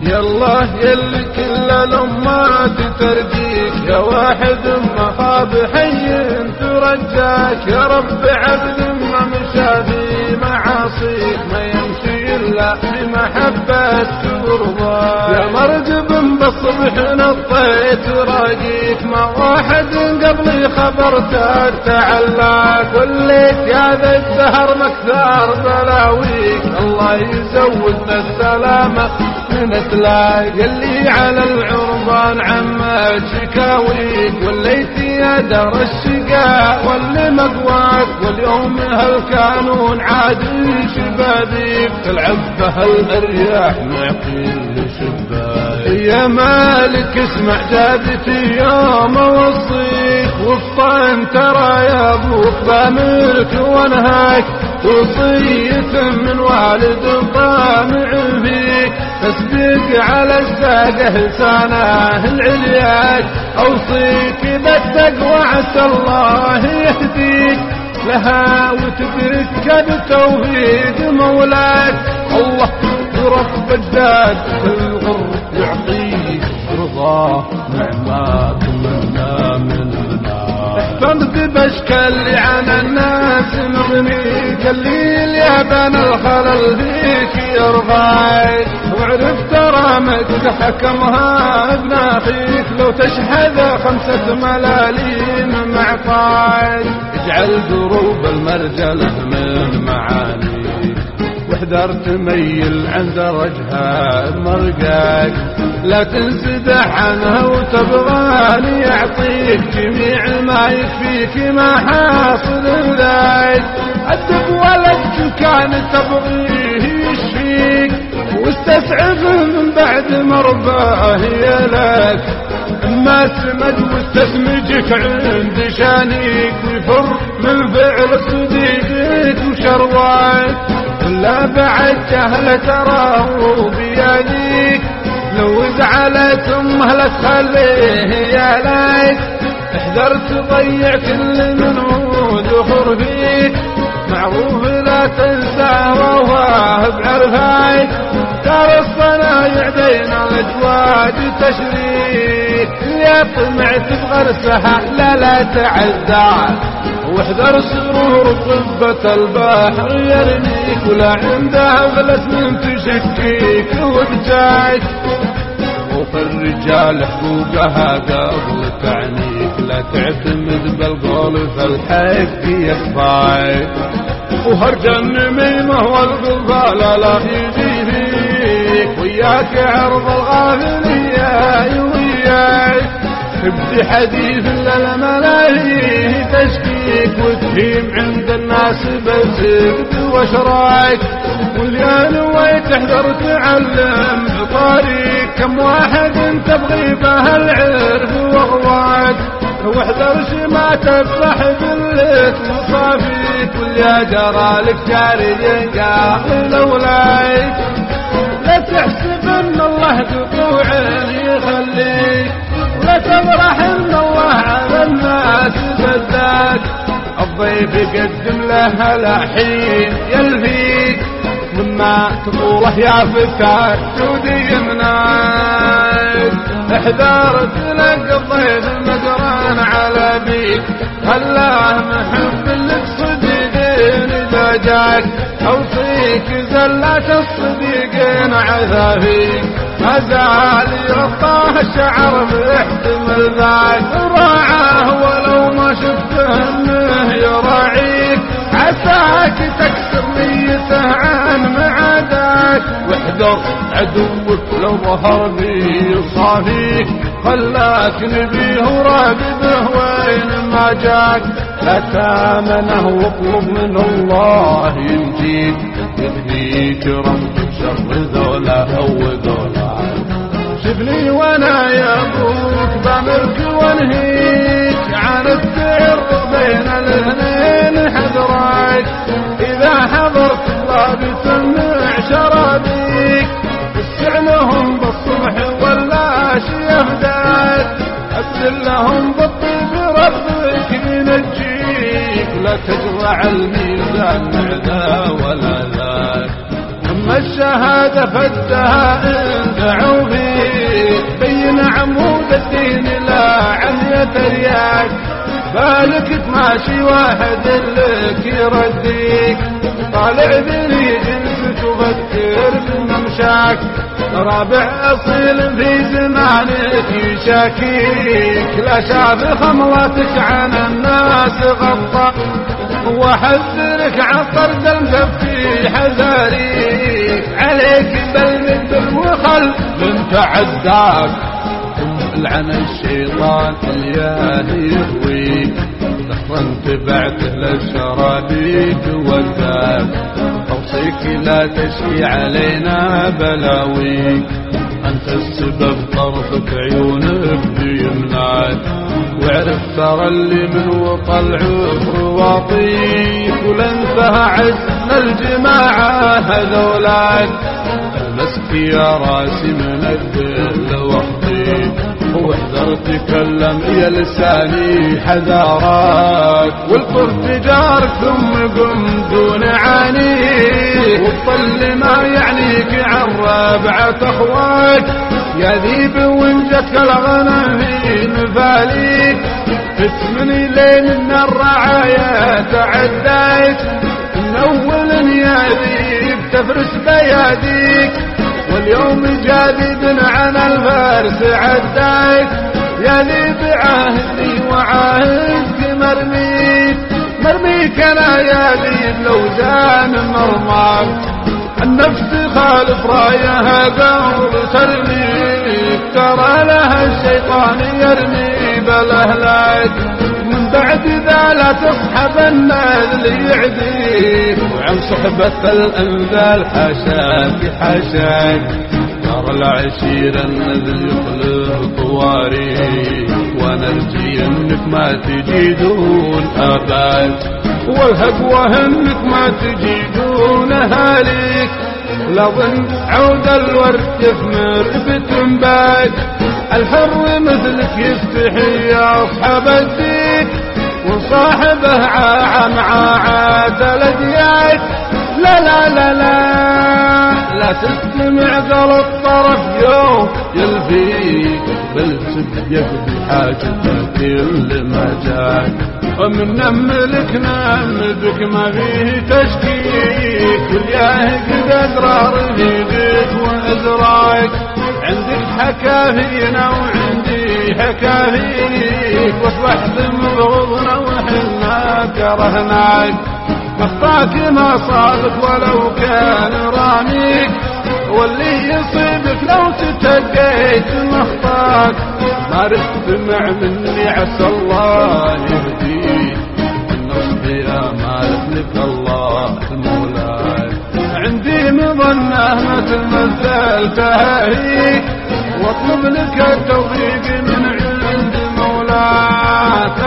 يالله يلي كل الأمات ترجيك، يا واحد ما خاب حي ترجاك، يا رب عبد ما مشى في معاصيك، ما يمشي إلا بمحبة ورضاك، يا مرجب بالصبح نطيت راقيك، ما واحد قبلي خبرتك تعلاك، وليت يا ذا الدهر مكثار بلاويك، الله يزودنا السلامة من تلاقى اللي على العربان عمك شكاويك، وليت يا دار الشقاء واللي مقواك، واليوم هالكانون عادي شبابيك، تلعب بهالارياح مع كل شباك، يا مالك اسمع جادتي يوم اوصيك، وفطان ترى يا ابوك باملك وانهاك، وصية من والد طامع فيك، تصدق على الساقه لسانه العلياك، اوصيك اذا التقوى عسى الله يهديك لها، وتترك بتوفيق مولاك، الله ورب الداد الغر يعطيك رضاه مع تمنى مننا، احفظت باشكال عن الناس مغنيك، اللي اليابان الخلل فيك يرضاك، وعرفت ترى مجد حكمها ابن اخيك، لو تشهد 5 ملاليم معطاك، اجعل دروب المرجله من معانيك، واحذر تميل عند رجها مرقاك، لا تنسدح عنها وتبغاني يعطيك، جميع ما يكفيك ما حاصل ذاك، أدب ولد كان تبغيه يشفيك، واستسعف من بعد مرضاه يلاك، ما سمد واستسمجك عند شانيك، ويفر من فعل صديقك وشرواك، ولا بعد جهل تراه بيديك، لو زعلت امه لا تخليه يا ليت، احذر تضيع كل من دخر فيك، معروف لا تنسى وواه بعرفاك، دار الصنايع بين الأجواد تشريك، يا طمعت بغرسها لا تعزى، واحذر سرور قبة البحر يرميك، ولا عنده فلس من تشكيك وبجاك، وفي الرجال حقوقها قبل تعنيك، لا تعتمد بالقول فالحق يخفاك، وهرج النميمة والقضاء لا يجي فيك، وياك عرض الغافلية وياك، ابدي حديث للملاهي تشكيك، وتهيم عند الناس بالزبد واشراك، واليا نويت تحذر تعلم بطريق، كم واحد تبغي به العرف واغواك، واحذرش ما تفرح بالاثم صافيك، واليا جرى لك جاري ينقاح لولاك، لا تحسب ان الله قطوع يخليك، لا تفرح ان الله على الناس بداك، الضيف يقدم له الحين يلفيك، مما تطوله يا فتاك جودي يمناك، احذر تلقى الضيف المقران على بيك، خلاه محب لك صديقين اذا جاك، اوصيك زلات الصديقين عذابيك، ما زال يرطاه الشعر بيحتمل ذاك، راعاه ولو ما شفته انه يراعيك، عساك تكسر نيته عن معاداك، واحذر عدوك لو ظهر بي صافيك، خلاك نبيه وراقبه وين ما جاك، لا تامنه واطلب من الله ينجيك، يهديك رب شر ذولا او ذولا، شفني وانا يا ابوك بامرك وانهيك، عن التعرض بين الاثنين حذراك، اذا حضرت الله بسمع شرابيك، اسعلهم بالصبح ولا يفداك، ابدل لهم بالطيب ربك ينجيك، لا تجرع الميزان معدا ولا ذاك، ثم الشهادة فدها إن دعوا فيك بين عمود الدين لا عمية رياك بالك تماشي واحد لك يرديك طالع ذري جنس تفكر بممشاك رابع أصيل في زمانك يشاكيك لا شاف خمرتك عن الناس غطى وحذرك عطرد المدفي حذاريك عليك بالمدر وخل من تعداك لعن الشيطان إياه يهويك دخرا تبعته للشرابيك والذاب أوصيك لا تشكي علينا بلاويك أنت السبب طرفك عيونك بيمنعك واعرف ترى اللي من وطلع رواطيك ولنفه عزنا الجماعة هذولاك المسك يا راسي من الذل وحديك واحذر تكلم يا لساني حذارك والكفر جارك ثم قم دون عانيك وطل ما يعنيك عن رابعة اخواك يا ذيب وانجك الغنم في مفاليك فتمني لين ان الرعايا تعديت من اول يا ذيب تفرس بياديك واليوم جادد عن الفارس عديت يا ذي بعهدي وعاهدك مرميك انا يا ذي بلوزان مرماك النفس خالف رايها قول ترميك ترى لها الشيطان يرمي بالاهلاك من بعد ذا لا تصحب النذل يعديك وعن صحبة الأنذال حاشاك ترى العشير النذل يخلق طواريك ونرجي انك ما تجي دون اباد والهقوة انك ما تجي دون اهاليك لظن عود الورد يثمر بتنبات الحر مثلك يستحي يا اصحاب الديك وصاحبه عاد الادياك لا لا لا لا لا تستمع قلب طرف يوم يلفيك بل تبيك بحاجتك كل ما جاك ومن نملك نمدك ما فيه تشكيك والياه قد أسرار فيك وأزراك عندك حكافينا وعندي حكافيك واصبحت مبغضنا وحنا كرهناك مخطاك ما صادك ولو كان راميك واللي يصيبك لو تتقيت مخطاك ما تسمع مني عسى الله يهديك النصح يا مالك لك الله مولاي عندي مظنه مثل مثل تهيك واطلب لك التوفيق من عند مولاك